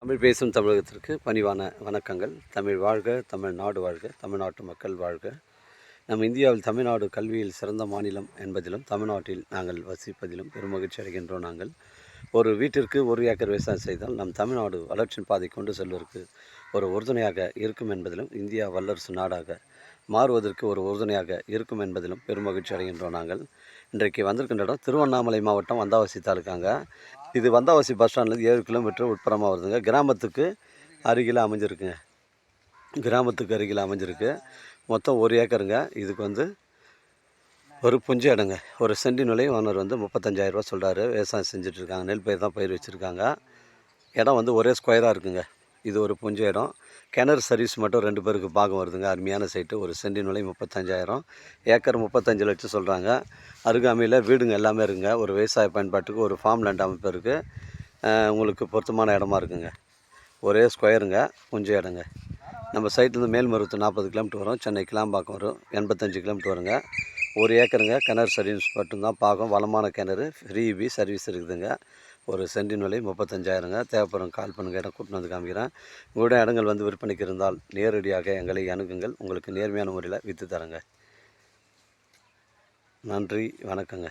தமிழ் பேசும் தமிழகத்திற்கு பணிவான வணக்கங்கள். தமிழ் வாழ்க, தமிழ்நாடு வாழ்க, தமிழ்நாட்டு மக்கள் வாழ்க. நம் இந்தியாவில் தமிழ்நாடு கல்வியில் சிறந்த மாநிலம் என்பதிலும் தமிழ்நாட்டில் நாங்கள் வசிப்பதிலும் பெருமகிழ்ச்சி அடைகின்றோம். நாங்கள் ஒரு வீட்டிற்கு 1 ஏக்கர் விவசாயம் செய்தால் நம் தமிழ்நாடு வளர்ச்சியின் பாதை கொண்டு செல்வதற்கு ஒரு உறுதுணையாக இருக்கும் என்பதிலும் இந்தியா வல்லரசு நாடாக மாறுவதற்கு ஒரு உறுதுணையாக இருக்கும் என்பதிலும் பெருமகிழ்ச்சி அடைகின்றோம். நாங்கள் இன்றைக்கு வந்திருக்கின்ற இடம் திருவண்ணாமலை மாவட்டம் வந்தாவசி தாலுக்காங்க. இது வந்தாவசி பஸ் ஸ்டாண்ட்லேருந்து 7 கிலோமீட்டர் உட்புறமாக வருதுங்க. கிராமத்துக்கு அருகில் அமைஞ்சிருக்குங்க. மொத்தம் 1 ஏக்கருங்க. இதுக்கு ஒரு புஞ்ச இடங்க. ஒரு சென்டி நிலை ஓனர் 35,000 ரூபா சொல்கிறாரு. விவசாயம் செஞ்சிட்ருக்காங்க. நெல் பயிர் தான் பயிர் வச்சுருக்காங்க. இடம் ஒரே ஸ்கொயராக இருக்குங்க. இது ஒரு புஞ்ச இடம். கிணறு சர்வீஸ் மட்டும் 2 பேருக்கு பாகம் வருதுங்க. அருமையான சைட்டு. ஒரு சென்டி நிலை 35,000, ஏக்கர் 35 லட்சம் சொல்கிறாங்க. அருகாமையில் வீடுங்க எல்லாமே இருக்குங்க. ஒரு விவசாய பயன்பாட்டுக்கு ஒரு ஃபார்ம் லேண்ட் அமைப்பு இருக்குது. உங்களுக்கு பொருத்தமான இடமா இருக்குங்க. ஒரே ஸ்கொயருங்க, புஞ்ச இடங்க. நம்ம சைட்லேருந்து மேல்மருவத்தூர் 40 கிலோமீட்டர் வரும். சென்னை கிளாம்பாக்கம் வரும் 85 கிலோமீட்டர் வருங்க. 1 ஏக்கருங்க. கிணறு சர்வீஸ் மட்டும்தான் பாகம். வளமான கிணறு, ஃப்ரீ சர்வீஸ் இருக்குதுங்க. ஒரு சென்டி நிலை 35,000ங்க. தேவைப்படும் கால் பண்ணுங்கள். இடம் கூட்டின்னு வந்து காமிக்கிறேன். உங்களுடைய இடங்கள் விற்பனைக்கு இருந்தால் நேரடியாக எங்களை அணுகுங்கள். உங்களுக்கு நேர்மையான முறையில் விற்று தரேங்க. நன்றி, வணக்கங்க.